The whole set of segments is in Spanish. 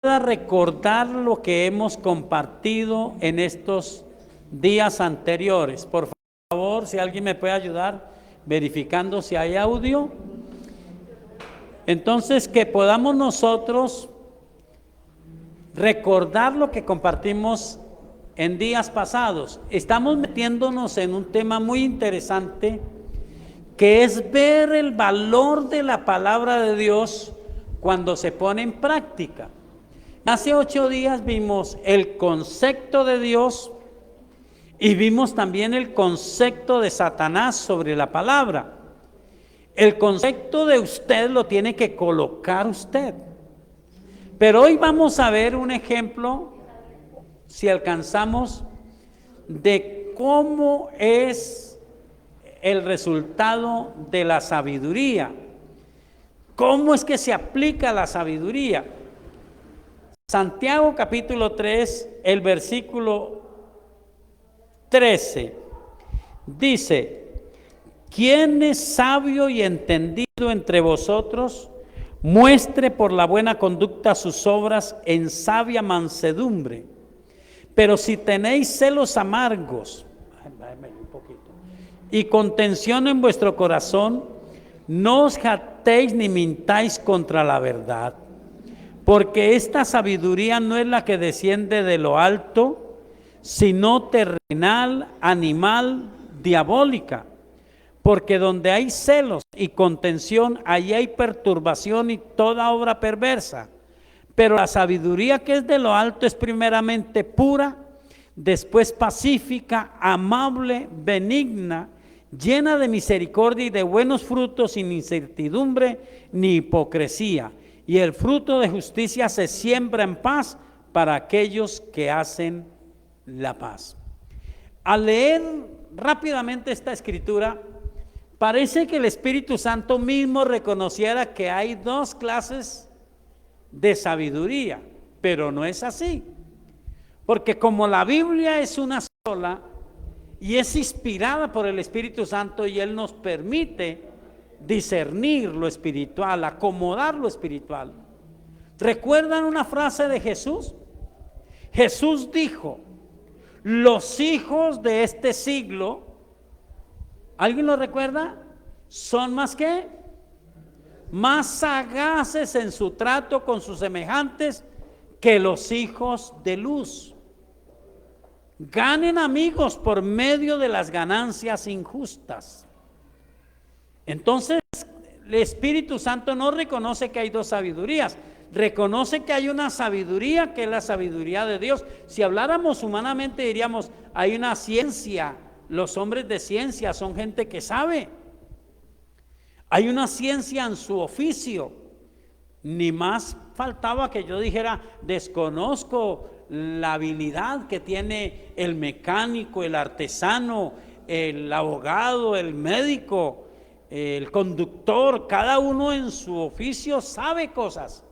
pueda recordar lo que hemos compartido en estos días anteriores. Por favor, si alguien me puede ayudar verificando si hay audio. Entonces, que podamos nosotros recordar lo que compartimos en días pasados. Estamos metiéndonos en un tema muy interesante, que es ver el valor de la palabra de Dios cuando se pone en práctica. Hace 8 días vimos el concepto de Dios y vimos también el concepto de Satanás sobre la palabra. El concepto de usted lo tiene que colocar usted. Pero hoy vamos a ver un ejemplo, si alcanzamos, de cómo es el resultado de la sabiduría. ¿Cómo es que se aplica la sabiduría? Santiago capítulo 3, el versículo 13, dice: ¿quién es sabio y entendido entre vosotros? Muestre por la buena conducta sus obras en sabia mansedumbre. Pero si tenéis celos amargos y contención en vuestro corazón, no os jactéis ni mintáis contra la verdad. Porque esta sabiduría no es la que desciende de lo alto, sino terrenal, animal, diabólica. Porque donde hay celos y contención, allí hay perturbación y toda obra perversa. Pero la sabiduría que es de lo alto es primeramente pura, después pacífica, amable, benigna, llena de misericordia y de buenos frutos, sin incertidumbre ni hipocresía. Y el fruto de justicia se siembra en paz para aquellos que hacen la paz. Al leer rápidamente esta escritura, parece que el Espíritu Santo mismo reconociera que hay 2 clases de sabiduría, pero no es así. Porque como la Biblia es una sola y es inspirada por el Espíritu Santo, y Él nos permite discernir lo espiritual, acomodar lo espiritual. ¿Recuerdan una frase de Jesús? Jesús dijo: los hijos de este siglo, ¿alguien lo recuerda? Son más que más sagaces en su trato con sus semejantes que los hijos de luz. Ganen amigos por medio de las ganancias injustas. Entonces, el Espíritu Santo no reconoce que hay 2 sabidurías, reconoce que hay una sabiduría que es la sabiduría de Dios. Si habláramos humanamente diríamos, hay una ciencia, los hombres de ciencia son gente que sabe. Hay una ciencia en su oficio. Ni más faltaba que yo dijera, desconozco la habilidad que tiene el mecánico, el artesano, el abogado, el médico, el conductor. Cada uno en su oficio sabe cosas.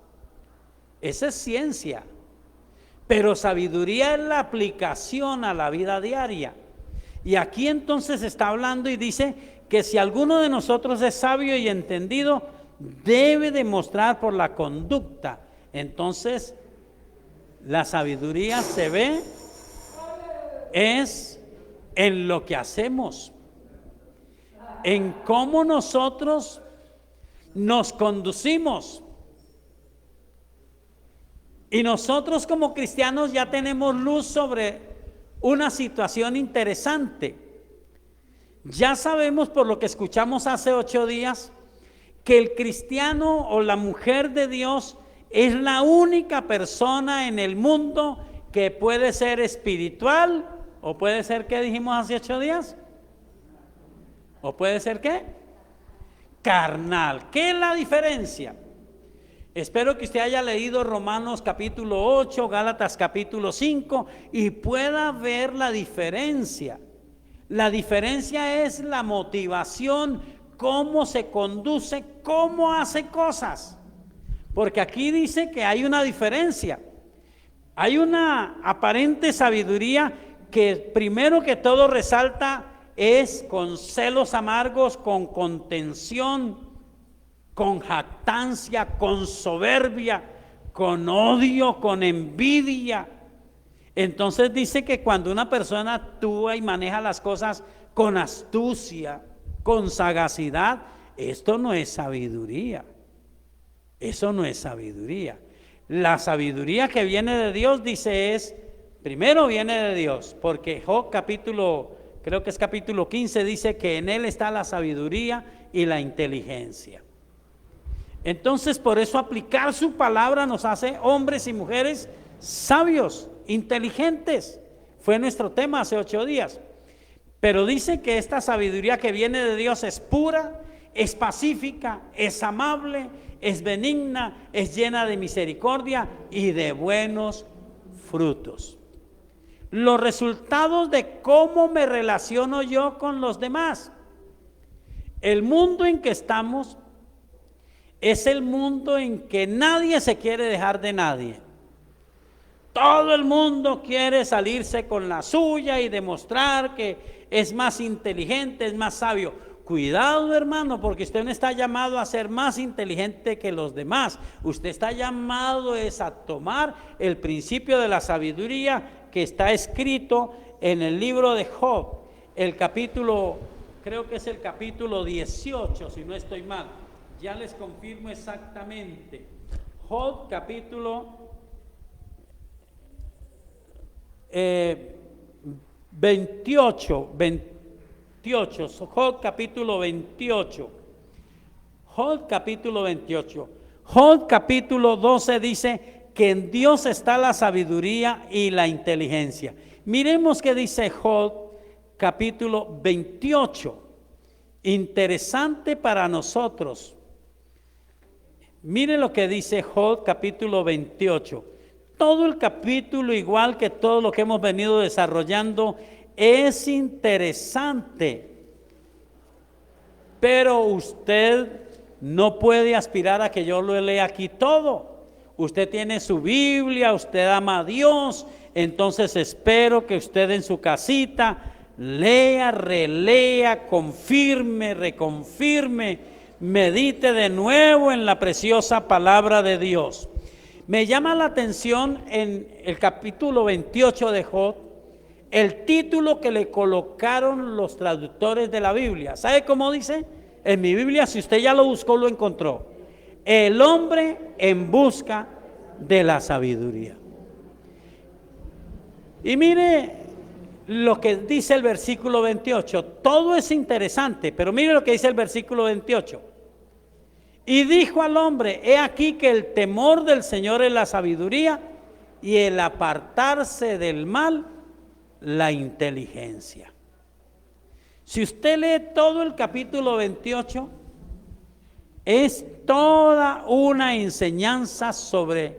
Esa es ciencia. Pero sabiduría es la aplicación a la vida diaria. Y aquí entonces está hablando y dice que si alguno de nosotros es sabio y entendido, debe demostrar por la conducta. Entonces, la sabiduría se ve es en lo que hacemos, en cómo nosotros nos conducimos. Y nosotros como cristianos ya tenemos luz sobre una situación interesante. Ya sabemos por lo que escuchamos hace 8 días que el cristiano o la mujer de Dios es la única persona en el mundo que puede ser espiritual, o puede ser, ¿qué dijimos hace 8 días? ¿O puede ser qué? Carnal. ¿Qué es la diferencia? Espero que usted haya leído Romanos capítulo 8, Gálatas capítulo 5 y pueda ver la diferencia. La diferencia es la motivación, cómo se conduce, cómo hace cosas. Porque aquí dice que hay una diferencia. Hay una aparente sabiduría que primero que todo resalta es con celos amargos, con contención, con jactancia, con soberbia, con odio, con envidia. Entonces dice que cuando una persona actúa y maneja las cosas con astucia, con sagacidad, esto no es sabiduría. Eso no es sabiduría. La sabiduría que viene de Dios, dice, primero viene de Dios, porque Job creo que es capítulo 15, dice que en él está la sabiduría y la inteligencia. Entonces, por eso aplicar su palabra nos hace hombres y mujeres sabios, inteligentes. Fue nuestro tema hace 8 días. Pero dice que esta sabiduría que viene de Dios es pura, es pacífica, es amable, es benigna, es llena de misericordia y de buenos frutos. Los resultados de cómo me relaciono yo con los demás. El mundo en que estamos es el mundo en que nadie se quiere dejar de nadie. Todo el mundo quiere salirse con la suya y demostrar que es más inteligente, es más sabio. Cuidado, hermano, porque usted no está llamado a ser más inteligente que los demás. Usted está llamado a tomar el principio de la sabiduría que está escrito en el libro de Job, el capítulo, creo que es el capítulo 18, si no estoy mal. Ya les confirmo exactamente. Job capítulo 28, Job capítulo 28. Job capítulo 28. Job capítulo 12 dice que en Dios está la sabiduría y la inteligencia. Miremos qué dice Job capítulo 28. Interesante para nosotros. Mire lo que dice Job capítulo 28. Todo el capítulo, igual que todo lo que hemos venido desarrollando, es interesante. Pero usted no puede aspirar a que yo lo lea aquí todo. Usted tiene su Biblia, usted ama a Dios, entonces espero que usted en su casita lea, relea, confirme, reconfirme, medite de nuevo en la preciosa palabra de Dios. Me llama la atención en el capítulo 28 de Job, el título que le colocaron los traductores de la Biblia. ¿Sabe cómo dice? En mi Biblia, si usted ya lo buscó, lo encontró. El hombre en busca de la sabiduría. Y mire lo que dice el versículo 28. Todo es interesante, pero mire lo que dice el versículo 28. Y dijo al hombre: he aquí que el temor del Señor es la sabiduría, y el apartarse del mal, la inteligencia. Si usted lee todo el capítulo 28, es toda una enseñanza sobre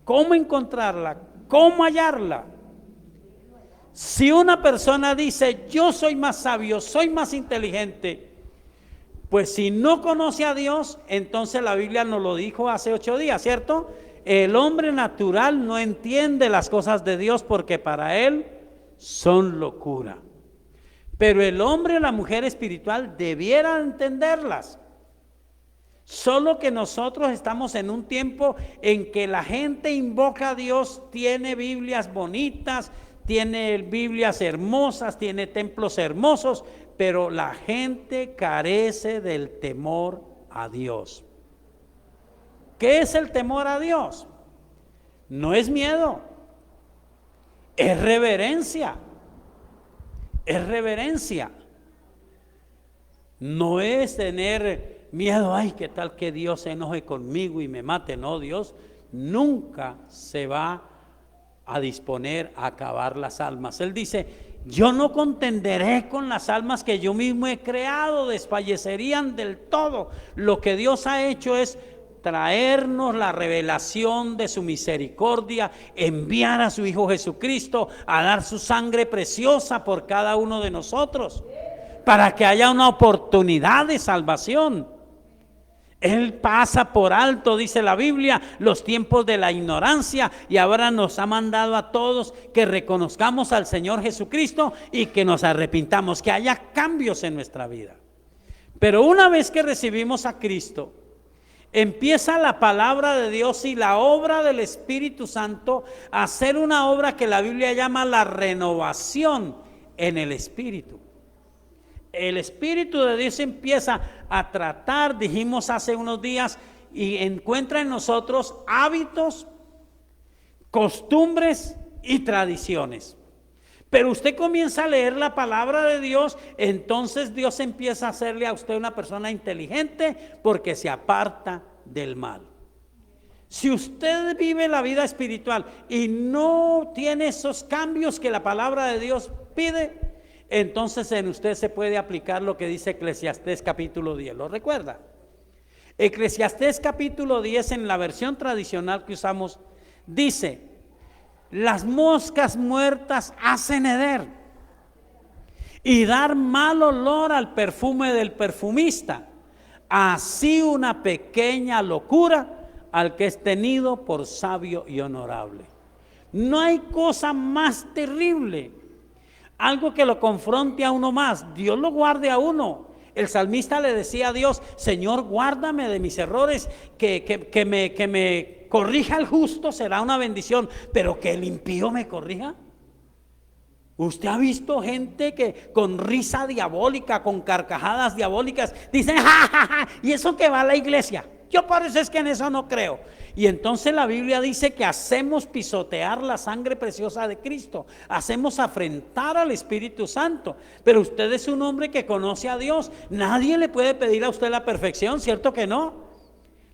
cómo encontrarla, cómo hallarla. Si una persona dice: yo soy más sabio, soy más inteligente, pues si no conoce a Dios, entonces la Biblia nos lo dijo hace 8 días, ¿cierto? El hombre natural no entiende las cosas de Dios porque para él son locura. Pero el hombre o la mujer espiritual debiera entenderlas. Solo que nosotros estamos en un tiempo en que la gente invoca a Dios, tiene Biblias bonitas, tiene Biblias hermosas, tiene templos hermosos, pero la gente carece del temor a Dios. ¿Qué es el temor a Dios? No es miedo, es reverencia. Es reverencia. No es tener miedo, ay, qué tal que Dios se enoje conmigo y me mate. No, Dios nunca se va a disponer a acabar las almas. Él dice: yo no contenderé con las almas que yo mismo he creado, desfallecerían del todo. Lo que Dios ha hecho es traernos la revelación de su misericordia, enviar a su Hijo Jesucristo a dar su sangre preciosa por cada uno de nosotros, para que haya una oportunidad de salvación. Él pasa por alto, dice la Biblia, los tiempos de la ignorancia, y ahora nos ha mandado a todos que reconozcamos al Señor Jesucristo y que nos arrepintamos, que haya cambios en nuestra vida. Pero una vez que recibimos a Cristo, empieza la palabra de Dios y la obra del Espíritu Santo a hacer una obra que la Biblia llama la renovación en el Espíritu. El Espíritu de Dios empieza a tratar, dijimos hace unos días, y encuentra en nosotros hábitos, costumbres y tradiciones. Pero usted comienza a leer la palabra de Dios, entonces Dios empieza a hacerle a usted una persona inteligente porque se aparta del mal. Si usted vive la vida espiritual y no tiene esos cambios que la palabra de Dios pide, entonces en usted se puede aplicar lo que dice Eclesiastés capítulo 10. ¿Lo recuerda? Eclesiastés capítulo 10 en la versión tradicional que usamos dice: las moscas muertas hacen heder y dar mal olor al perfume del perfumista. Así una pequeña locura al que es tenido por sabio y honorable. No hay cosa más terrible, algo que lo confronte a uno más. Dios lo guarde a uno. El salmista le decía a Dios: Señor, guárdame de mis errores, que me corrija el justo será una bendición, pero que el impío me corrija. Usted ha visto gente que con risa diabólica, con carcajadas diabólicas, dicen ja, ja, ja, y eso que va a la iglesia. Yo por eso es que en eso no creo. Y entonces la Biblia dice que hacemos pisotear la sangre preciosa de Cristo, hacemos afrentar al Espíritu Santo. Pero usted es un hombre que conoce a Dios. Nadie le puede pedir a usted la perfección, ¿cierto que no?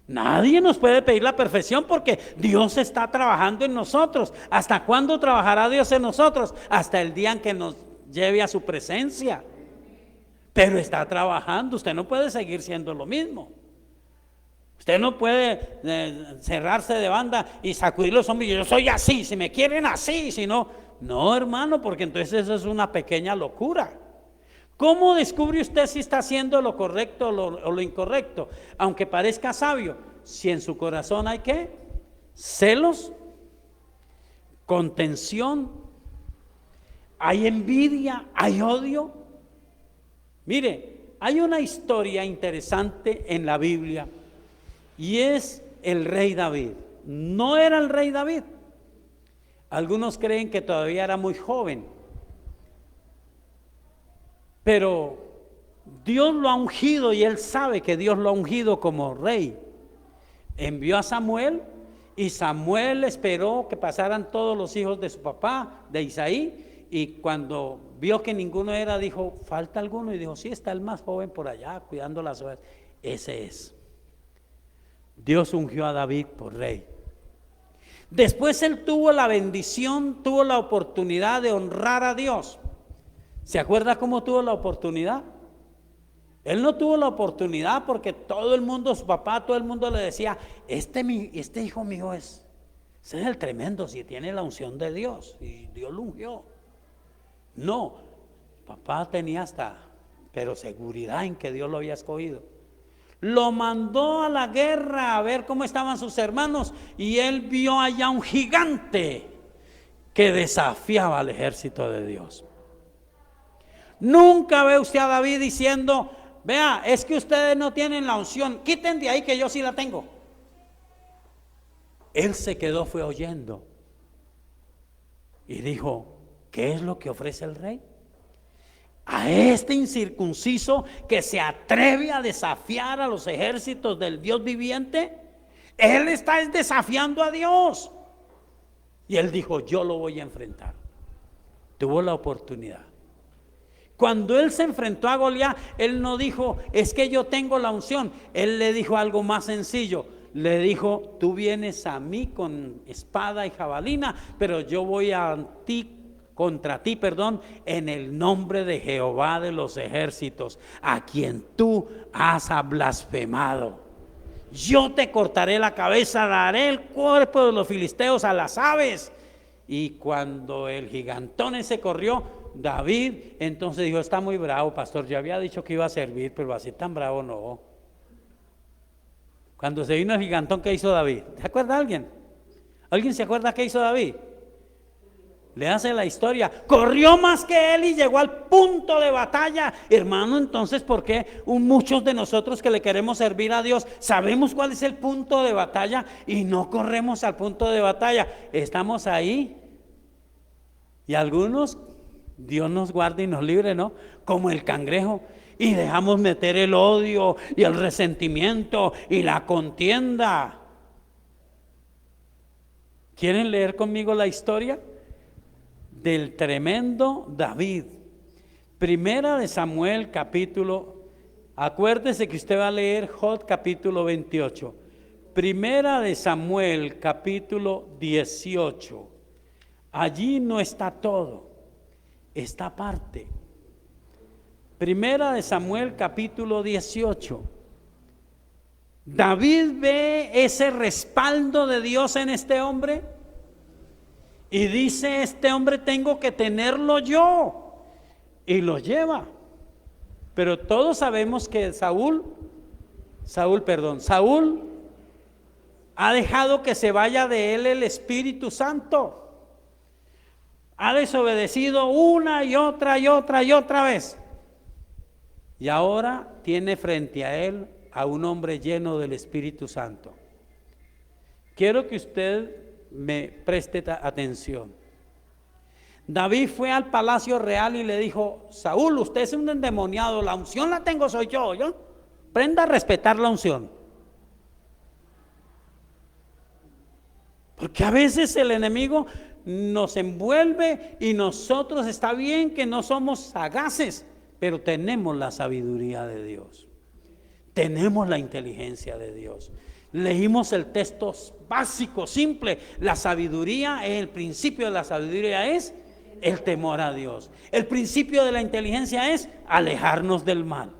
Nadie nos puede pedir la perfección porque Dios está trabajando en nosotros. ¿Hasta cuándo trabajará Dios en nosotros? Hasta el día en que nos lleve a su presencia. Pero está trabajando. Usted no puede seguir siendo lo mismo. Usted no puede cerrarse de banda y sacudir los hombros. Yo soy así, si me quieren así, si no. No, hermano, porque entonces eso es una pequeña locura. ¿Cómo descubre usted si está haciendo lo correcto o lo incorrecto? Aunque parezca sabio, si en su corazón hay ¿qué? Celos, contención, hay envidia, hay odio. Mire, hay una historia interesante en la Biblia y es el rey David. No era el rey David. Algunos creen que todavía era muy joven. Pero Dios lo ha ungido y él sabe que Dios lo ha ungido como rey. Envió a Samuel y Samuel esperó que pasaran todos los hijos de su papá, de Isaí, y cuando vio que ninguno era, dijo: falta alguno, y dijo: sí, está el más joven por allá cuidando las ovejas. Ese es. Dios ungió a David por rey. Después él tuvo la bendición, tuvo la oportunidad de honrar a Dios. ¿Se acuerda cómo tuvo la oportunidad? Él no tuvo la oportunidad porque todo el mundo, su papá, todo el mundo le decía: este hijo mío ese es el tremendo, si tiene la unción de Dios, y Dios lo ungió. No, papá tenía pero seguridad en que Dios lo había escogido. Lo mandó a la guerra a ver cómo estaban sus hermanos, y él vio allá un gigante que desafiaba al ejército de Dios. Nunca ve usted a David diciendo: vea, es que ustedes no tienen la unción, quiten de ahí que yo sí la tengo. Él se quedó, fue oyendo y dijo: ¿qué es lo que ofrece el rey? A este incircunciso que se atreve a desafiar a los ejércitos del Dios viviente. Él está desafiando a Dios. Y él dijo: yo lo voy a enfrentar. Tuvo la oportunidad. Cuando él se enfrentó a Goliat, él no dijo: es que yo tengo la unción. Él le dijo algo más sencillo. Le dijo: tú vienes a mí con espada y jabalina, pero yo voy contra ti, en el nombre de Jehová de los ejércitos, a quien tú has blasfemado. Yo te cortaré la cabeza, daré el cuerpo de los filisteos a las aves. Y cuando el gigantón ese corrió, David entonces dijo: está muy bravo, pastor, yo había dicho que iba a servir, pero así tan bravo no. Cuando se vino el gigantón, ¿qué hizo David? ¿Se acuerda alguien? ¿Alguien se acuerda qué hizo David? Le hace la historia, corrió más que él y llegó al punto de batalla. Hermano, entonces, ¿por qué muchos de nosotros que le queremos servir a Dios sabemos cuál es el punto de batalla y no corremos al punto de batalla? Estamos ahí y algunos, Dios nos guarde y nos libre, ¿no? Como el cangrejo, y dejamos meter el odio y el resentimiento y la contienda. ¿Quieren leer conmigo la historia del tremendo David? Primera de Samuel capítulo, acuérdese que usted va a leer Job capítulo 28. Primera de Samuel capítulo 18. Allí no está todo, está parte. Primera de Samuel capítulo 18. David ve ese respaldo de Dios en este hombre y dice: este hombre tengo que tenerlo yo, y lo lleva. Pero todos sabemos que Saúl ha dejado que se vaya de él el Espíritu Santo. Ha desobedecido una y otra vez. Y ahora tiene frente a él a un hombre lleno del Espíritu Santo. Quiero que usted me preste atención. David fue al palacio real y le dijo: Saúl, usted es un endemoniado, la unción la tengo soy yo. Aprenda a respetar la unción. Porque a veces el enemigo nos envuelve y nosotros, está bien que no somos sagaces, pero tenemos la sabiduría de Dios. Tenemos la inteligencia de Dios. Leímos el texto básico, simple. La sabiduría, el principio de la sabiduría es el temor a Dios. El principio de la inteligencia es alejarnos del mal.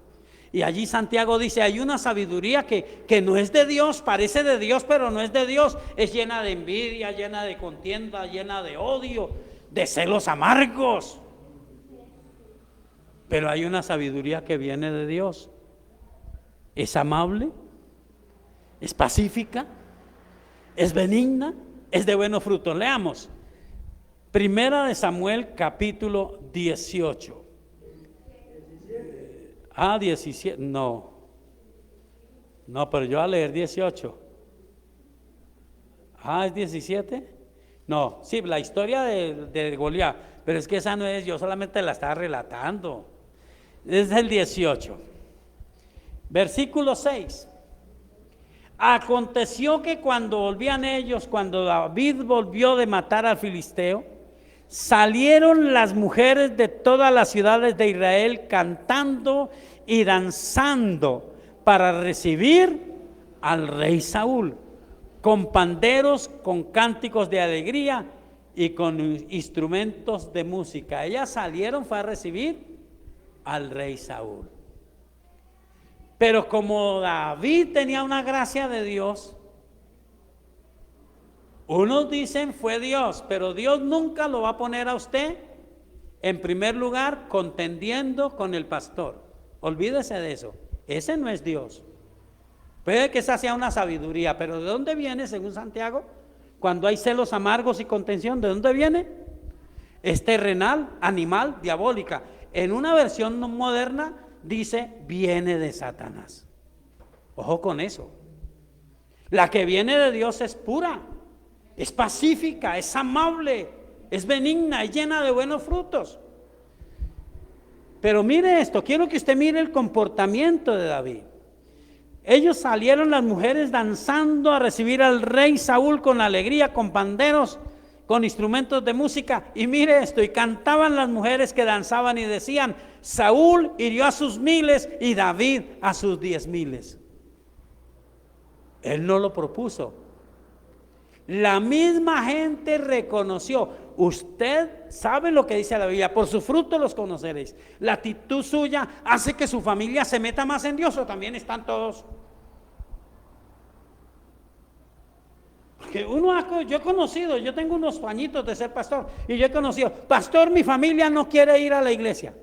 Y allí Santiago dice: hay una sabiduría que no es de Dios, parece de Dios, pero no es de Dios. Es llena de envidia, llena de contienda, llena de odio, de celos amargos. Pero hay una sabiduría que viene de Dios. Es amable, es pacífica, es benigna, es de buenos frutos. Leamos. Primera de Samuel capítulo 18. 17. No, pero yo voy a leer 18. ¿Es 17? No, sí, la historia de Goliat. Pero es que esa no es, yo solamente la estaba relatando. Es el 18. Versículo 6. Aconteció que cuando volvían ellos, cuando David volvió de matar al filisteo, salieron las mujeres de todas las ciudades de Israel cantando y danzando para recibir al rey Saúl, con panderos, con cánticos de alegría y con instrumentos de música. Ellas salieron, fue a recibir al rey Saúl. Pero como David tenía una gracia de Dios, unos dicen fue Dios, pero Dios nunca lo va a poner a usted en primer lugar contendiendo con el pastor. Olvídese de eso, ese no es Dios. Puede que esa sea una sabiduría, pero ¿de dónde viene, según Santiago? Cuando hay celos amargos y contención, ¿de dónde viene? Es terrenal, animal, diabólica. En una versión moderna dice: viene de Satanás. Ojo con eso. La que viene de Dios es pura, es pacífica, es amable, es benigna, es llena de buenos frutos. Pero mire esto, quiero que usted mire el comportamiento de David. Ellos salieron, las mujeres, danzando a recibir al rey Saúl con alegría, con panderos, con instrumentos de música. Y mire esto, y cantaban las mujeres que danzaban y decían: Saúl hirió a sus 1000 y David a sus 10,000. Él no lo propuso. La misma gente reconoció. Usted sabe lo que dice la Biblia: por su fruto los conoceréis. La actitud suya hace que su familia se meta más en Dios, o también están todos. Porque yo he conocido, yo tengo unos añitos de ser pastor, y yo he conocido: pastor, mi familia no quiere ir a la iglesia.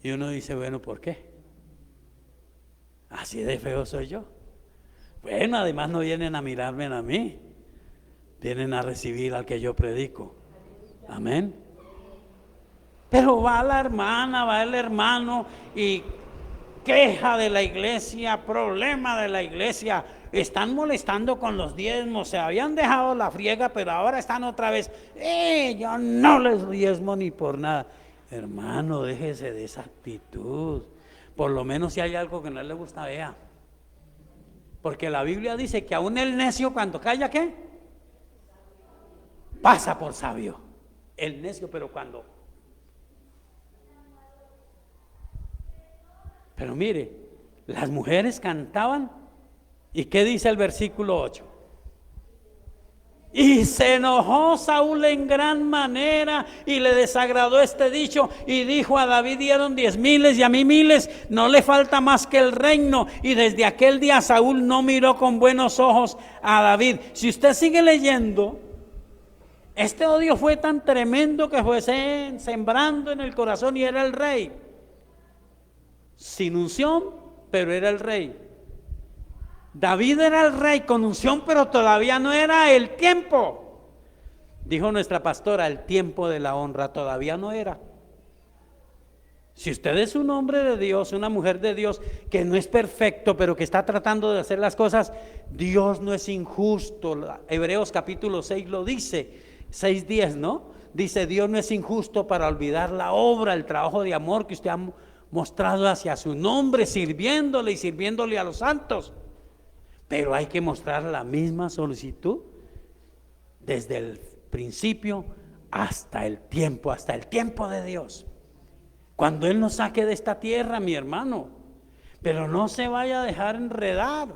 Y uno dice: bueno, ¿por qué? Así de feo soy yo. Bueno, además no vienen a mirarme a mí. Vienen a recibir al que yo predico. Amén. Pero va la hermana, va el hermano y queja de la iglesia, problema de la iglesia. Están molestando con los diezmos, se habían dejado la friega, pero ahora están otra vez. Yo no les diezmo ni por nada. Hermano, déjese de esa actitud. Por lo menos si hay algo que no le gusta, vea. Porque la Biblia dice que aún el necio cuando calla, ¿qué? Pasa por sabio. El necio, pero cuando... Pero mire, las mujeres cantaban. ¿Y qué dice el versículo 8? Y se enojó Saúl en gran manera y le desagradó este dicho y dijo: a David dieron 10,000 y a mí 1,000, no le falta más que el reino. Y desde aquel día Saúl no miró con buenos ojos a David. Si usted sigue leyendo, este odio fue tan tremendo que fue sembrando en el corazón, y era el rey, sin unción, pero era el rey. David era el rey con unción, pero todavía no era el tiempo. Dijo nuestra pastora, el tiempo de la honra todavía no era. Si usted es un hombre de Dios, una mujer de Dios, que no es perfecto, pero que está tratando de hacer las cosas, Dios no es injusto. Hebreos capítulo 6 lo dice, 6:10, ¿no? Dice: Dios no es injusto para olvidar la obra, el trabajo de amor que usted ha mostrado hacia su nombre, sirviéndole y sirviéndole a los santos. Pero hay que mostrar la misma solicitud desde el principio hasta el tiempo de Dios. Cuando Él nos saque de esta tierra, mi hermano. Pero no se vaya a dejar enredar.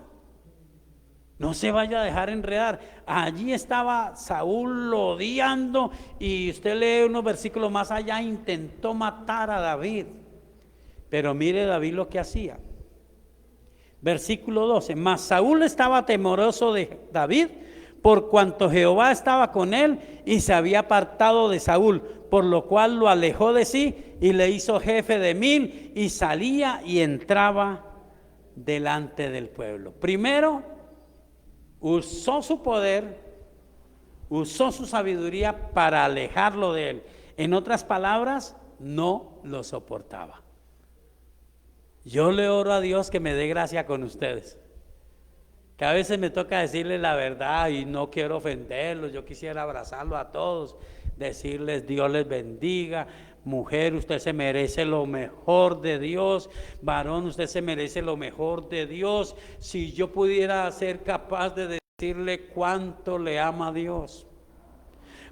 No se vaya a dejar enredar. Allí estaba Saúl odiando, y usted lee unos versículos más allá, intentó matar a David. Pero mire David lo que hacía. Versículo 12, mas Saúl estaba temeroso de David, por cuanto Jehová estaba con él, y se había apartado de Saúl, por lo cual lo alejó de sí, y le hizo jefe de 1,000, y salía y entraba delante del pueblo. Primero, usó su poder, usó su sabiduría para alejarlo de él. En otras palabras, no lo soportaba. Yo le oro a Dios que me dé gracia con ustedes, que a veces me toca decirles la verdad y no quiero ofenderlos. Yo quisiera abrazarlos a todos, decirles: Dios les bendiga. Mujer, usted se merece lo mejor de Dios. Varón, usted se merece lo mejor de Dios. Si yo pudiera ser capaz de decirle cuánto le ama a Dios,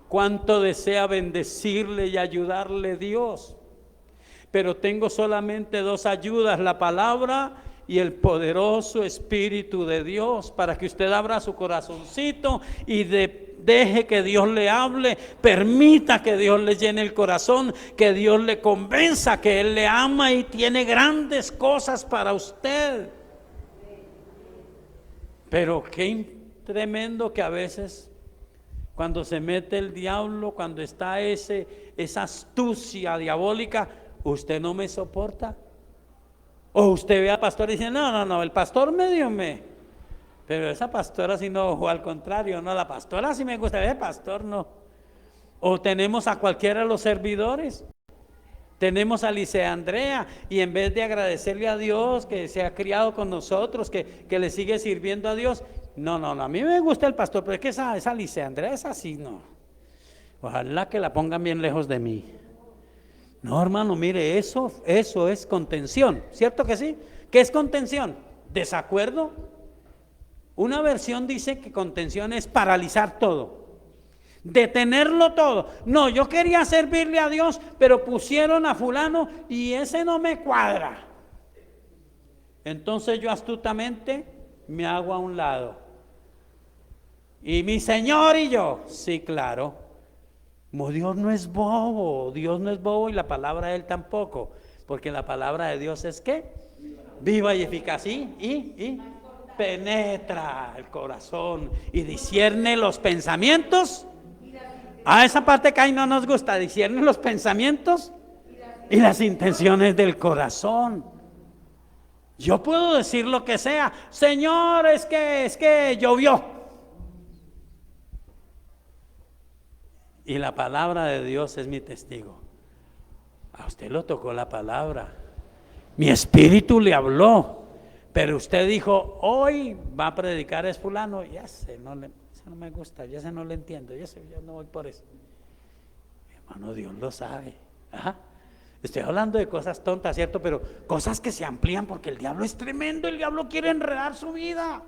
cuánto desea bendecirle y ayudarle Dios. Pero tengo solamente 2 ayudas: la palabra y el poderoso Espíritu de Dios, para que usted abra su corazoncito y deje que Dios le hable, permita que Dios le llene el corazón, que Dios le convenza que Él le ama y tiene grandes cosas para usted. Pero qué tremendo que a veces, cuando se mete el diablo, cuando está esa astucia diabólica, usted no me soporta. O usted ve al pastor y dice: no, el pastor medio pero esa pastora sí no, o al contrario, no, la pastora sí me gusta, el pastor no. O tenemos a cualquiera de los servidores. Tenemos a Lice Andrea, y en vez de agradecerle a Dios que se ha criado con nosotros, que le sigue sirviendo a Dios, no, a mí me gusta el pastor, pero es que esa Lice Andrea es así, no. Ojalá que la pongan bien lejos de mí. No, hermano, mire, eso es contención, ¿cierto que sí? ¿Qué es contención? ¿Desacuerdo? Una versión dice que contención es paralizar todo, detenerlo todo. No, yo quería servirle a Dios, pero pusieron a fulano y ese no me cuadra. Entonces yo astutamente me hago a un lado. Y mi Señor y yo, sí, claro. Dios no es bobo, y la palabra de Él tampoco, porque la palabra de Dios es ¿qué? Viva y eficaz, y penetra el corazón y discierne los pensamientos. A esa parte que ahí no nos gusta, discierne los pensamientos y las intenciones del corazón. Yo puedo decir lo que sea: Señor, es que llovió. Y la palabra de Dios es mi testigo. A usted lo tocó la palabra. Mi espíritu le habló. Pero usted dijo, hoy va a predicar es fulano. Ya sé, no me gusta, ya sé, no le entiendo. Ya sé, yo no voy por eso. Hermano, Dios lo sabe. Ajá. Estoy hablando de cosas tontas, ¿cierto? Pero cosas que se amplían porque el diablo es tremendo. El diablo quiere enredar su vida.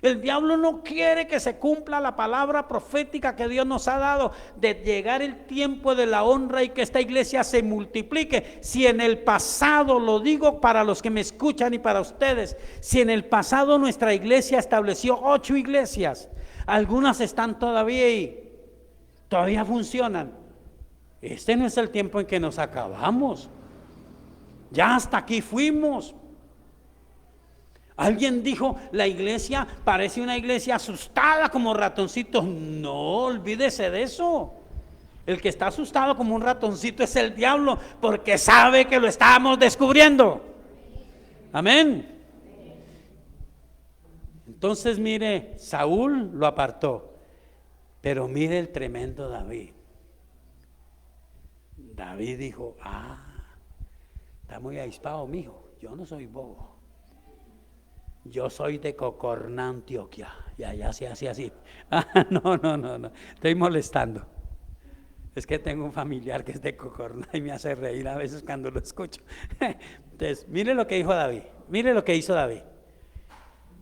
El diablo no quiere que se cumpla la palabra profética que Dios nos ha dado de llegar el tiempo de la honra y que esta iglesia se multiplique. Si en el pasado, lo digo para los que me escuchan y para ustedes, si en el pasado nuestra iglesia estableció 8 iglesias, algunas están todavía ahí, todavía funcionan. Este no es el tiempo en que nos acabamos. Ya hasta aquí fuimos. Alguien dijo, la iglesia parece una iglesia asustada como ratoncitos. No, olvídese de eso. El que está asustado como un ratoncito es el diablo, porque sabe que lo estamos descubriendo. Amén. Entonces mire, Saúl lo apartó, pero mire el tremendo David. David dijo, está muy avispado, mijo, yo no soy bobo. Yo soy de Cocorná, Antioquia. Y allá se hace así. No, estoy molestando. Es que tengo un familiar que es de Cocorná y me hace reír a veces cuando lo escucho. Entonces, mire lo que dijo David. Mire lo que hizo David.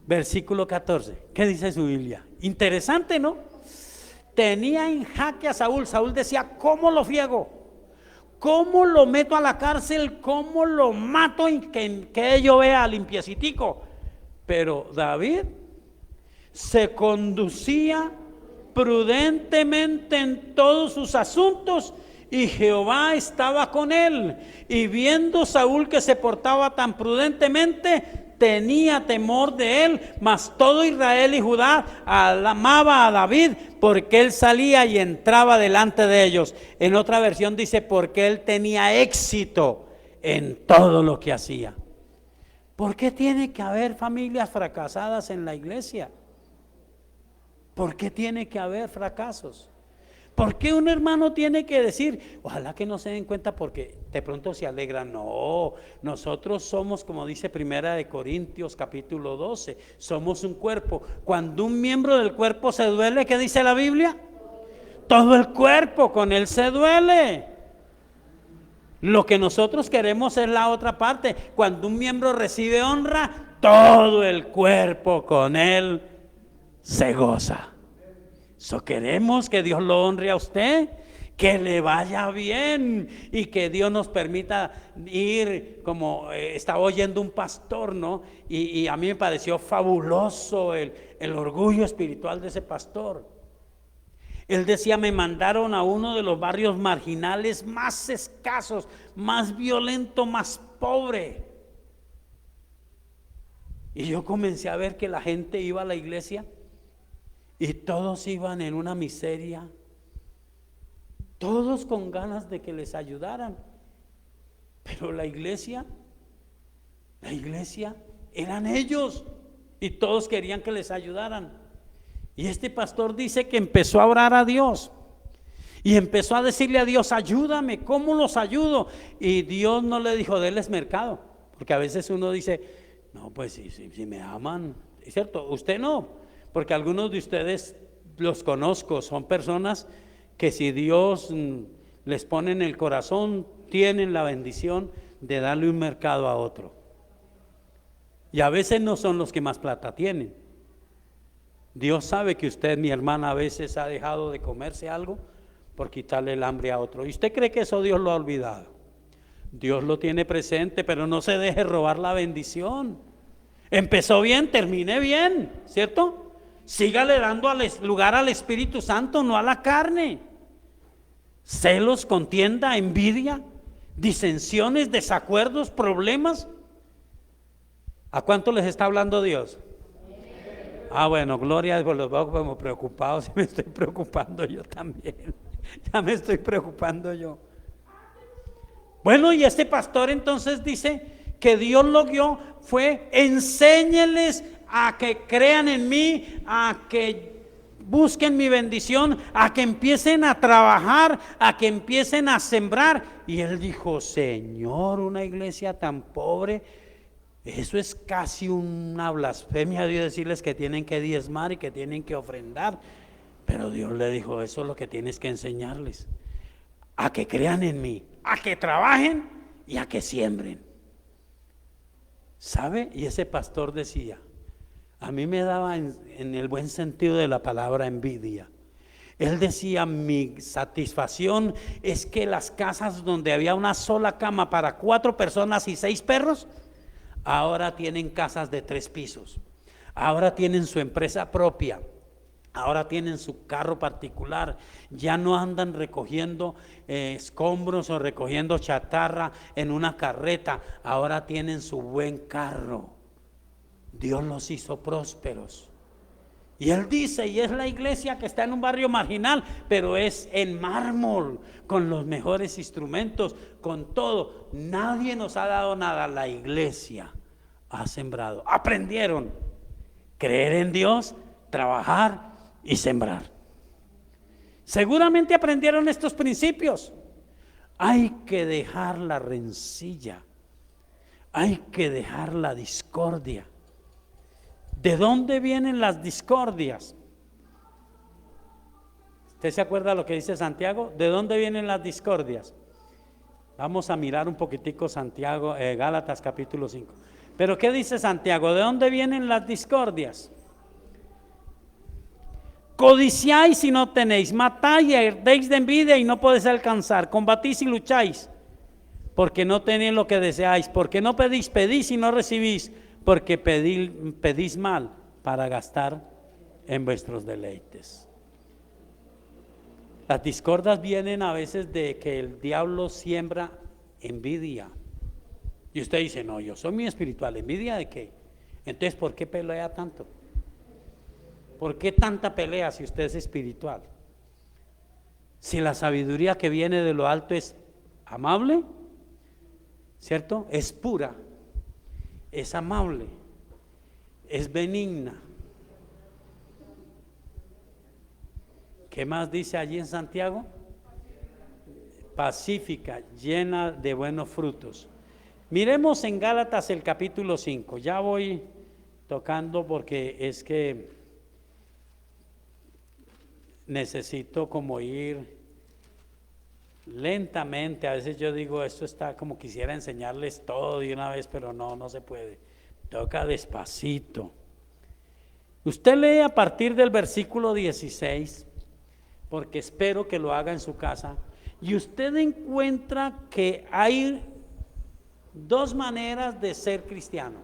Versículo 14. ¿Qué dice su Biblia? Interesante, ¿no? Tenía en jaque a Saúl. Saúl decía, ¿cómo lo fiego? ¿Cómo lo meto a la cárcel? ¿Cómo lo mato y que yo vea limpiecitico? Pero David se conducía prudentemente en todos sus asuntos y Jehová estaba con él. Y viendo Saúl que se portaba tan prudentemente, tenía temor de él, mas todo Israel y Judá amaba a David porque él salía y entraba delante de ellos. En otra versión dice porque él tenía éxito en todo lo que hacía. ¿Por qué tiene que haber familias fracasadas en la iglesia? ¿Por qué tiene que haber fracasos? ¿Por qué un hermano tiene que decir, ojalá que no se den cuenta porque de pronto se alegran? No, nosotros somos, como dice Primera de Corintios capítulo 12, somos un cuerpo. Cuando un miembro del cuerpo se duele, ¿qué dice la Biblia? Todo el cuerpo con él se duele. Lo que nosotros queremos es la otra parte. Cuando un miembro recibe honra, todo el cuerpo con él se goza. So, queremos que Dios lo honre a usted, que le vaya bien y que Dios nos permita ir, como estaba oyendo un pastor, ¿no? Y a mí me pareció fabuloso el orgullo espiritual de ese pastor. Él decía, me mandaron a uno de los barrios marginales más escasos, más violento, más pobre. Y yo comencé a ver que la gente iba a la iglesia y todos iban en una miseria, todos con ganas de que les ayudaran. Pero la iglesia eran ellos y todos querían que les ayudaran. Y este pastor dice que empezó a orar a Dios y empezó a decirle a Dios, ayúdame, ¿cómo los ayudo? Y Dios no le dijo, denles mercado, porque a veces uno dice, no, pues si me aman, es cierto, usted no, porque algunos de ustedes los conozco, son personas que si Dios les pone en el corazón, tienen la bendición de darle un mercado a otro. Y a veces no son los que más plata tienen. Dios sabe que usted, mi hermana, a veces ha dejado de comerse algo por quitarle el hambre a otro. ¿Y usted cree que eso Dios lo ha olvidado? Dios lo tiene presente, pero no se deje robar la bendición. Empezó bien, termine bien, ¿cierto? Sígale dando lugar al Espíritu Santo, no a la carne. Celos, contienda, envidia, disensiones, desacuerdos, problemas. ¿A cuánto les está hablando Dios? Bueno, gloria a Dios, los veo como preocupados. Me estoy preocupando yo también. Ya me estoy preocupando yo. Bueno, y este pastor entonces dice que Dios lo guió, fue enséñeles a que crean en mí, a que busquen mi bendición, a que empiecen a trabajar, a que empiecen a sembrar. Y él dijo: Señor, una iglesia tan pobre, eso es casi una blasfemia, Dios, decirles que tienen que diezmar y que tienen que ofrendar. Pero Dios le dijo: eso es lo que tienes que enseñarles, a que crean en mí, a que trabajen y a que siembren. ¿Sabe? Y ese pastor decía, a mí me daba en el buen sentido de la palabra envidia. Él decía: mi satisfacción es que las casas donde había una sola cama para 4 personas y 6 perros, ahora tienen casas de 3 pisos, ahora tienen su empresa propia, ahora tienen su carro particular, ya no andan recogiendo escombros o recogiendo chatarra en una carreta, ahora tienen su buen carro. Dios los hizo prósperos. Y él dice, y es la iglesia que está en un barrio marginal, pero es en mármol, con los mejores instrumentos, con todo. Nadie nos ha dado nada, la iglesia ha sembrado. Aprendieron creer en Dios, trabajar y sembrar. Seguramente aprendieron estos principios. Hay que dejar la rencilla, hay que dejar la discordia. ¿De dónde vienen las discordias? ¿Usted se acuerda lo que dice Santiago? ¿De dónde vienen las discordias? Vamos a mirar un poquitico Santiago, Gálatas capítulo 5. Pero ¿qué dice Santiago? ¿De dónde vienen las discordias? Codiciáis y no tenéis, matáis y ardéis de envidia y no podéis alcanzar, combatís y lucháis, porque no tenéis lo que deseáis, porque no pedís, pedís y no recibís, porque pedís mal para gastar en vuestros deleites. Las discordias vienen a veces de que el diablo siembra envidia. Y usted dice: no, yo soy muy espiritual. ¿Envidia de qué? Entonces, ¿por qué pelea tanto? ¿Por qué tanta pelea si usted es espiritual? Si la sabiduría que viene de lo alto es amable, ¿cierto? Es pura, es amable, es benigna. ¿Qué más dice allí en Santiago? Pacífica, llena de buenos frutos. Miremos en Gálatas el capítulo 5. Ya voy tocando porque es que necesito como ir lentamente. A veces yo digo, esto está como quisiera enseñarles todo de una vez, pero no se puede. Toca despacito. Usted lee a partir del versículo 16, porque espero que lo haga en su casa, y usted encuentra que hay 2 maneras de ser cristiano.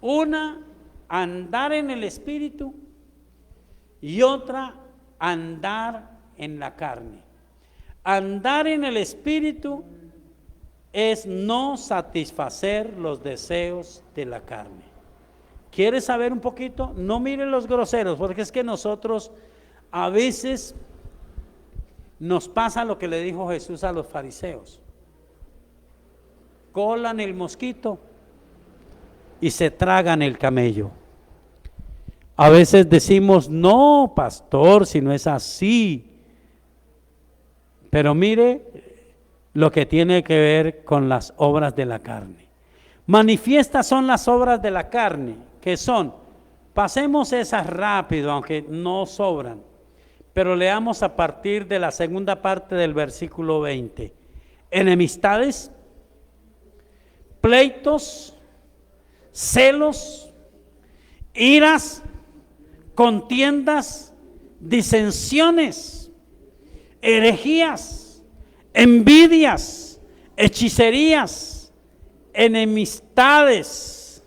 Una, andar en el espíritu, y otra, andar en la carne. Andar en el espíritu es no satisfacer los deseos de la carne. ¿Quieres saber un poquito? No mire los groseros, porque es que nosotros a veces nos pasa lo que le dijo Jesús a los fariseos: colan el mosquito y se tragan el camello. A veces decimos: no, pastor, si no es así. Pero mire lo que tiene que ver con las obras de la carne. Manifiestas son las obras de la carne, que son, pasemos esas rápido, aunque no sobran, pero leamos a partir de la segunda parte del versículo 20. Enemistades, pleitos, celos, iras, contiendas, disensiones, herejías, envidias, hechicerías, enemistades,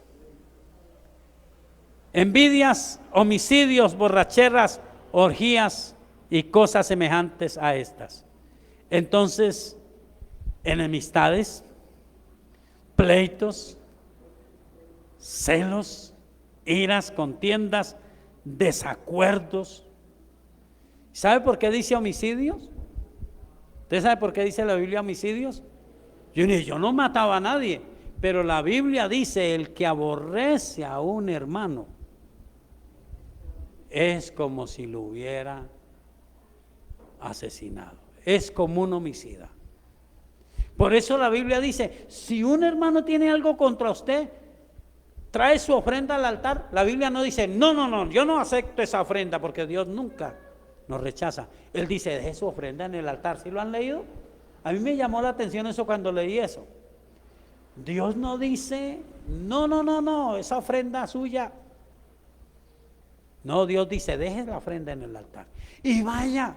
envidias, homicidios, borracheras, orgías y cosas semejantes a estas. Entonces, enemistades, pleitos, celos, iras, contiendas, desacuerdos. ¿Sabe por qué dice homicidios? ¿Usted sabe por qué dice la Biblia homicidios? Yo no mataba a nadie, pero la Biblia dice: el que aborrece a un hermano es como si lo hubiera asesinado. Es como un homicida. Por eso la Biblia dice, si un hermano tiene algo contra usted, trae su ofrenda al altar. La Biblia no dice, no, yo no acepto esa ofrenda, porque Dios nunca nos rechaza. Él dice, deje su ofrenda en el altar. ¿Sí lo han leído? A mí me llamó la atención eso cuando leí eso. Dios no dice, no, esa ofrenda suya. No, Dios dice, deje la ofrenda en el altar. Y vaya,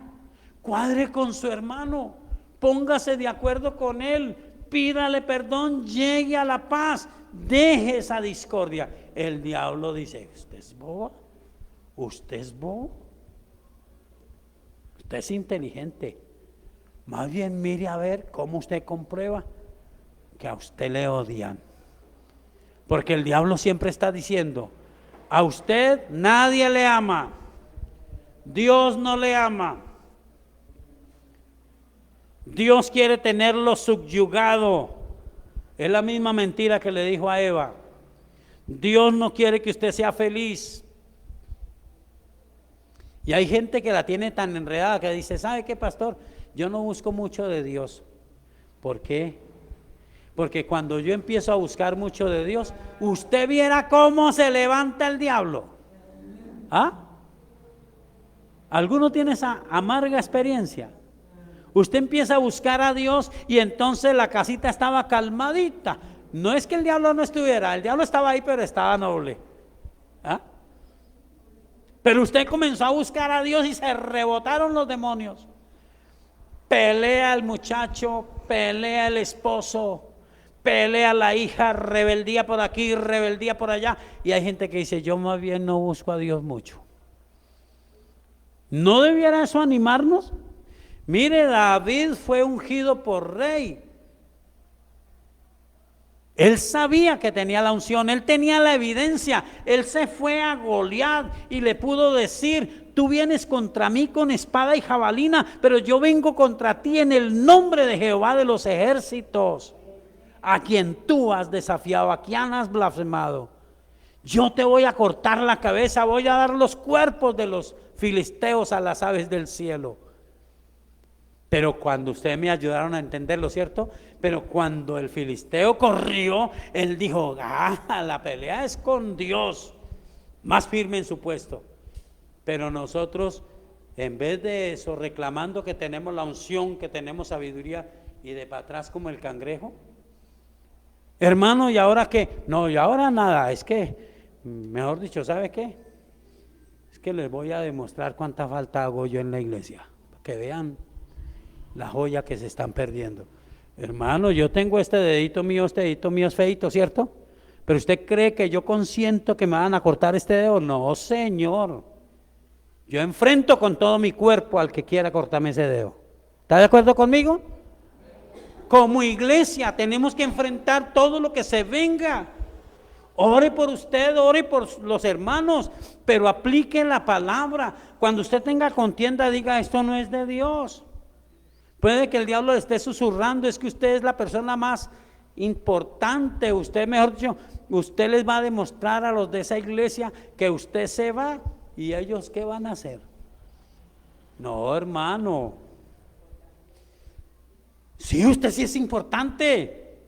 cuadre con su hermano, póngase de acuerdo con él, pídale perdón, llegue a la paz, deje esa discordia. El diablo dice, usted es boba, usted es bobo, usted es inteligente. Más bien mire a ver cómo usted comprueba que a usted le odian. Porque el diablo siempre está diciendo, a usted nadie le ama, Dios no le ama, Dios quiere tenerlo subyugado. Es la misma mentira que le dijo a Eva. Dios no quiere que usted sea feliz. Y hay gente que la tiene tan enredada que dice, ¿sabe qué, pastor? Yo no busco mucho de Dios. ¿Por qué? Porque cuando yo empiezo a buscar mucho de Dios, usted viera cómo se levanta el diablo. ¿Ah? ¿Alguno tiene esa amarga experiencia? Usted empieza a buscar a Dios y entonces la casita estaba calmadita. No es que el diablo no estuviera, el diablo estaba ahí, pero estaba noble. ¿Ah? Pero usted comenzó a buscar a Dios y se rebotaron los demonios. Pelea el muchacho, pelea el esposo, pelea la hija, rebeldía por aquí, rebeldía por allá. Y hay gente que dice, yo más bien no busco a Dios mucho. ¿No debiera eso animarnos? Mire, David fue ungido por rey. Él sabía que tenía la unción, él tenía la evidencia. Él se fue a Goliat y le pudo decir, tú vienes contra mí con espada y jabalina, pero yo vengo contra ti en el nombre de Jehová de los ejércitos, a quien tú has desafiado, a quien has blasfemado. Yo te voy a cortar la cabeza, voy a dar los cuerpos de los filisteos a las aves del cielo. Pero cuando ustedes me ayudaron a entenderlo, ¿cierto? Pero cuando el filisteo corrió, él dijo, la pelea es con Dios, más firme en su puesto. Pero nosotros, en vez de eso, reclamando que tenemos la unción, que tenemos sabiduría, y de para atrás como el cangrejo. Hermano, ¿y ahora qué? No, y ahora nada, es que, mejor dicho, ¿sabe qué? Es que les voy a demostrar cuánta falta hago yo en la iglesia, para que vean la joya que se están perdiendo. Hermano, yo tengo este dedito mío es feito, ¿cierto? Pero usted cree que yo consiento que me van a cortar este dedo. No, señor. Yo enfrento con todo mi cuerpo al que quiera cortarme ese dedo. ¿Está de acuerdo conmigo? Como iglesia tenemos que enfrentar todo lo que se venga. Ore por usted, ore por los hermanos, pero aplique la palabra. Cuando usted tenga contienda, diga, esto no es de Dios. Puede que el diablo le esté susurrando, es que usted es la persona más importante, usted, mejor dicho, usted les va a demostrar a los de esa iglesia que usted se va, y ellos ¿qué van a hacer? No, hermano. Sí, usted sí es importante.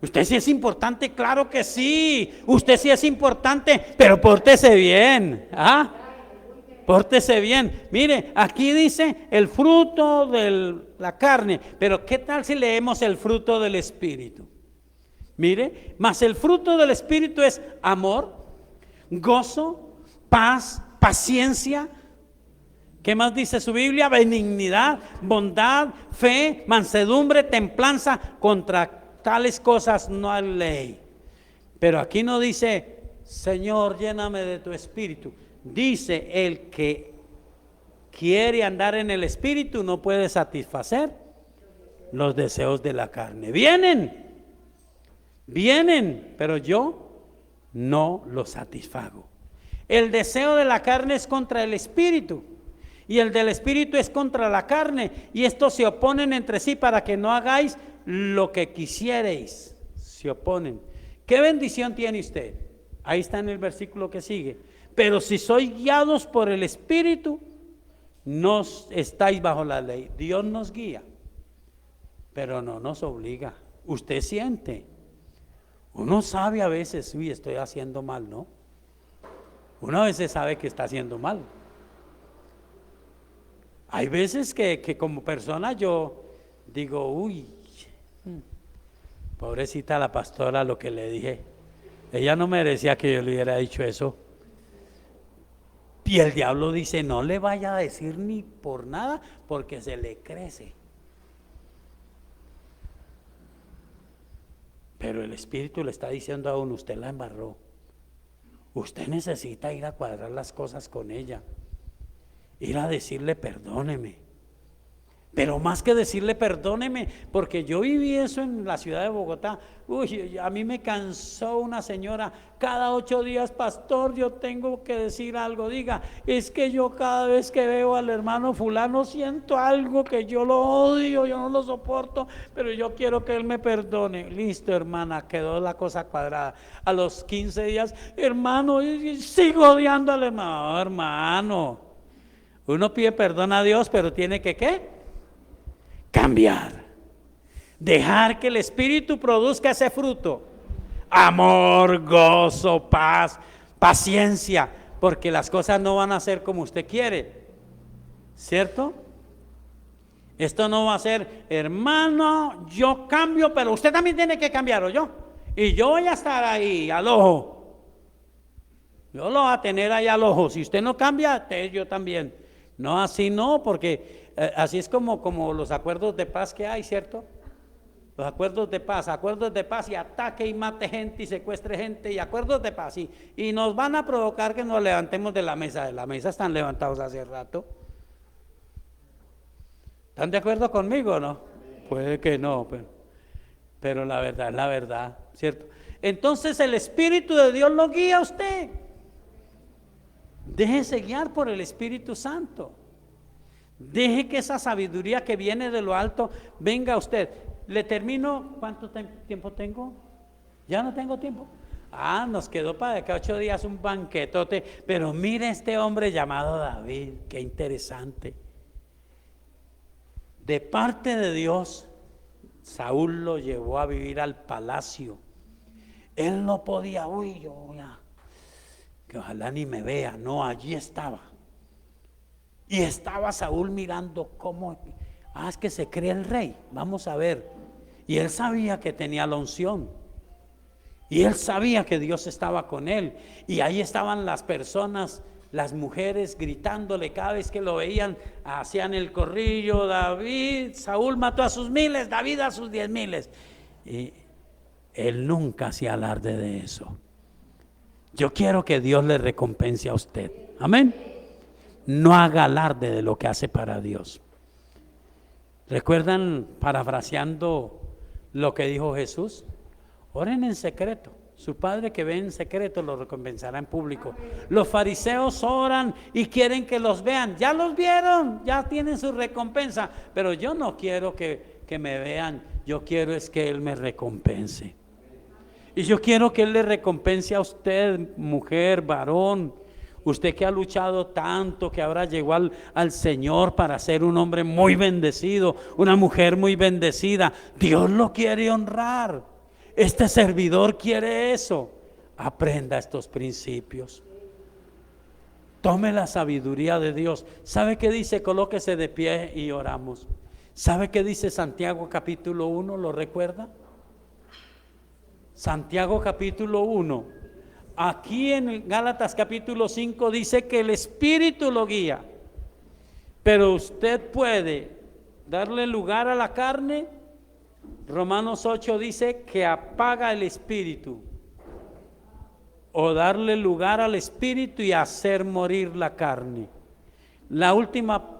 Usted sí es importante, claro que sí. Usted sí es importante, pero pórtese bien. ¿Ah? Pórtese bien. Mire, aquí dice el fruto de la carne, pero ¿qué tal si leemos el fruto del Espíritu? Mire, más el fruto del Espíritu es amor, gozo, paz, paciencia. ¿Qué más dice su Biblia? Benignidad, bondad, fe, mansedumbre, templanza. Contra tales cosas no hay ley. Pero aquí no dice, Señor, lléname de tu Espíritu. Dice, el que quiere andar en el Espíritu no puede satisfacer los deseos de la carne. Vienen, pero yo no los satisfago. El deseo de la carne es contra el Espíritu, y el del Espíritu es contra la carne, y estos se oponen entre sí para que no hagáis lo que quisierais. Se oponen. ¿Qué bendición tiene usted? Ahí está en el versículo que sigue. Pero si sois guiados por el Espíritu, no estáis bajo la ley. Dios nos guía, pero no nos obliga. Usted siente. Uno sabe a veces, uy, estoy haciendo mal, ¿no? Uno a veces sabe que está haciendo mal. Hay veces que como persona yo digo, uy, pobrecita la pastora, lo que le dije. Ella no merecía que yo le hubiera dicho eso. Y el diablo dice, no le vaya a decir ni por nada, porque se le crece. Pero el Espíritu le está diciendo a uno, usted la embarró. Usted necesita ir a cuadrar las cosas con ella. Ir a decirle, perdóneme. Pero más que decirle perdóneme, porque yo viví eso en la ciudad de Bogotá. Uy, a mí me cansó una señora, cada 8 días, pastor, yo tengo que decir algo. Diga, es que yo cada vez que veo al hermano fulano siento algo que yo lo odio, yo no lo soporto, pero yo quiero que él me perdone. Listo, hermana, quedó la cosa cuadrada. A los 15 días, hermano, sigo odiando al hermano. No, hermano, uno pide perdón a Dios, pero tiene que, ¿qué? Cambiar, dejar que el Espíritu produzca ese fruto: amor, gozo, paz, paciencia, porque las cosas no van a ser como usted quiere, ¿cierto? Esto no va a ser, hermano, yo cambio, pero usted también tiene que cambiar, ¿o yo? Y yo voy a estar ahí al ojo, yo lo voy a tener ahí al ojo. Si usted no cambia, yo también. No, así no, porque así es como los acuerdos de paz que hay, ¿cierto? Los acuerdos de paz y ataque y mate gente y secuestre gente y acuerdos de paz y nos van a provocar que nos levantemos de la mesa están levantados hace rato. ¿Están de acuerdo conmigo o no? Puede que no, pero la verdad es la verdad, ¿cierto? Entonces el Espíritu de Dios lo guía a usted. Déjese guiar por el Espíritu Santo. Deje que esa sabiduría que viene de lo alto venga a usted. Le termino. ¿Cuánto tiempo tengo? Ya no tengo tiempo. Nos quedó para de acá 8 días un banquetote. Pero mire este hombre llamado David, qué interesante. De parte de Dios, Saúl lo llevó a vivir al palacio. Él no podía, que ojalá ni me vea. No, allí estaba. Y estaba Saúl mirando cómo, es que se cree el rey, vamos a ver. Y él sabía que tenía la unción. Y él sabía que Dios estaba con él. Y ahí estaban las personas, las mujeres gritándole cada vez que lo veían, hacían el corrillo: David, Saúl mató a sus 1000, David a sus 10,000. Y él nunca hacía alarde de eso. Yo quiero que Dios le recompense a usted. Amén. No haga alarde de lo que hace para Dios. ¿Recuerdan, parafraseando lo que dijo Jesús? Oren en secreto. Su Padre que ve en secreto lo recompensará en público. Los fariseos oran y quieren que los vean. Ya los vieron, ya tienen su recompensa. Pero yo no quiero que me vean. Yo quiero es que Él me recompense. Y yo quiero que Él le recompense a usted, mujer, varón. Usted que ha luchado tanto, que ahora llegó al Señor para ser un hombre muy bendecido, una mujer muy bendecida. Dios lo quiere honrar. Este servidor quiere eso. Aprenda estos principios. Tome la sabiduría de Dios. ¿Sabe qué dice? Colóquese de pie y oramos. ¿Sabe qué dice Santiago capítulo 1? ¿Lo recuerda? Santiago capítulo 1. Aquí en Gálatas capítulo 5 dice que el Espíritu lo guía, pero usted puede darle lugar a la carne. Romanos 8 dice que apaga el Espíritu, o darle lugar al Espíritu y hacer morir la carne. La última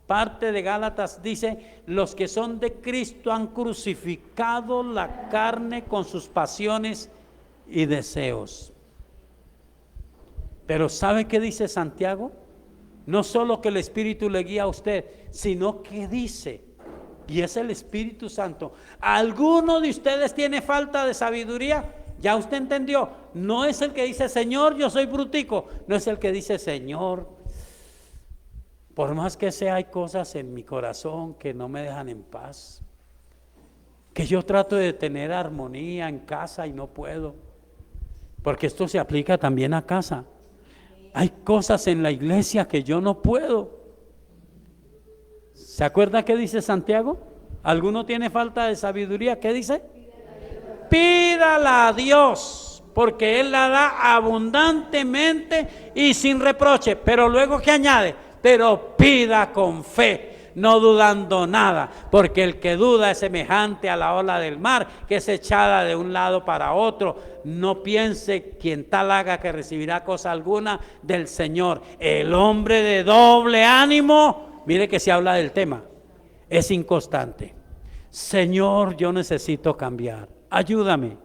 parte de Gálatas dice: los que son de Cristo han crucificado la carne con sus pasiones y deseos. Pero ¿sabe qué dice Santiago? No solo que el Espíritu le guía a usted, sino que dice, y es el Espíritu Santo: ¿alguno de ustedes tiene falta de sabiduría? ¿Ya usted entendió? No es el que dice, Señor, yo soy brutico. No es el que dice, Señor, por más que sea, hay cosas en mi corazón que no me dejan en paz. Que yo trato de tener armonía en casa y no puedo. Porque esto se aplica también a casa. Hay cosas en la iglesia que yo no puedo. ¿Se acuerda qué dice Santiago? ¿Alguno tiene falta de sabiduría? ¿Qué dice? Pídala a Dios, porque Él la da abundantemente y sin reproche. Pero luego, ¿qué añade? Pero pida con fe, no dudando nada, porque el que duda es semejante a la ola del mar, que es echada de un lado para otro. No piense quien tal haga que recibirá cosa alguna del Señor. El hombre de doble ánimo, mire que se habla del tema, es inconstante. Señor, yo necesito cambiar, ayúdame.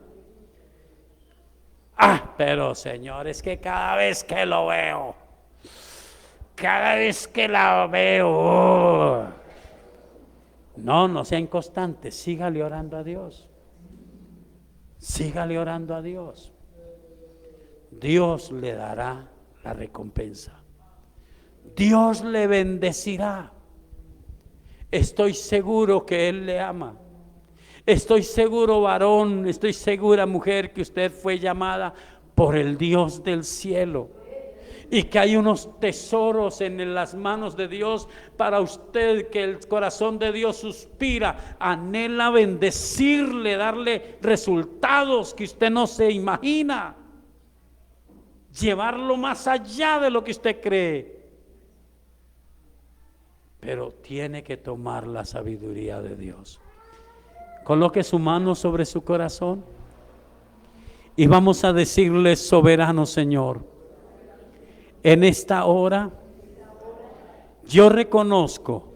Pero Señor, es que cada vez que lo veo, cada vez que la veo, no sea inconstante, sígale orando a Dios. Sígale orando a Dios. Dios le dará la recompensa. Dios le bendecirá. Estoy seguro que Él le ama. Estoy seguro, varón, estoy segura, mujer, que usted fue llamada por el Dios del cielo. Y que hay unos tesoros en las manos de Dios para usted, que el corazón de Dios suspira, anhela bendecirle, darle resultados que usted no se imagina, llevarlo más allá de lo que usted cree. Pero tiene que tomar la sabiduría de Dios. Coloque su mano sobre su corazón y vamos a decirle: soberano Señor, en esta hora yo reconozco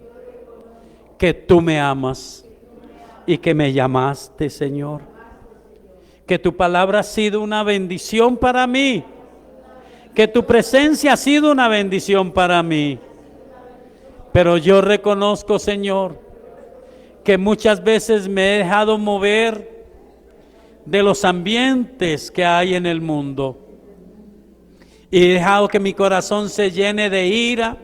que tú me amas y que me llamaste, Señor, que tu palabra ha sido una bendición para mí, que tu presencia ha sido una bendición para mí. Pero yo reconozco, Señor, que muchas veces me he dejado mover de los ambientes que hay en el mundo. Y he dejado que mi corazón se llene de ira,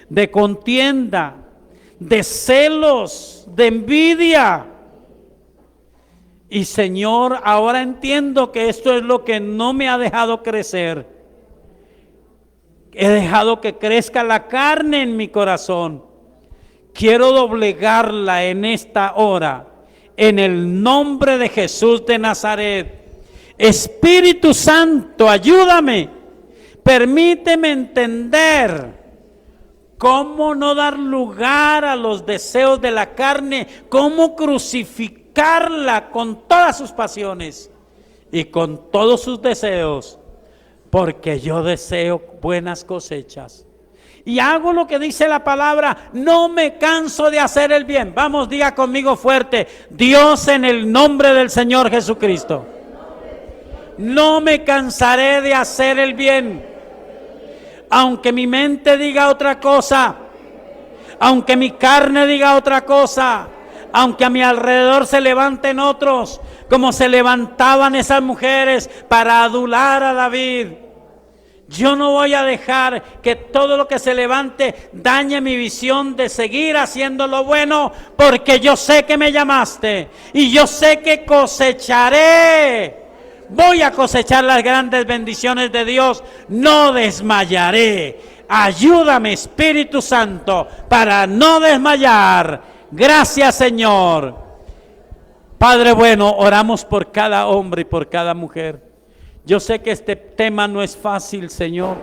de contienda, de celos, de envidia. Y Señor, ahora entiendo que esto es lo que no me ha dejado crecer. He dejado que crezca la carne en mi corazón. Quiero doblegarla en esta hora, en el nombre de Jesús de Nazaret. Espíritu Santo, ayúdame. Permíteme entender cómo no dar lugar a los deseos de la carne, cómo crucificarla con todas sus pasiones y con todos sus deseos, porque yo deseo buenas cosechas. Y hago lo que dice la palabra, no me canso de hacer el bien. Vamos, diga conmigo fuerte: Dios, en el nombre del Señor Jesucristo, no me cansaré de hacer el bien. Aunque mi mente diga otra cosa, aunque mi carne diga otra cosa, aunque a mi alrededor se levanten otros, como se levantaban esas mujeres para adular a David, yo no voy a dejar que todo lo que se levante dañe mi visión de seguir haciendo lo bueno, porque yo sé que me llamaste y yo sé que cosecharé. Voy a cosechar las grandes bendiciones de Dios, no desmayaré. Ayúdame, Espíritu Santo, para no desmayar. Gracias, Señor. Padre bueno, oramos por cada hombre y por cada mujer. Yo sé que este tema no es fácil, Señor.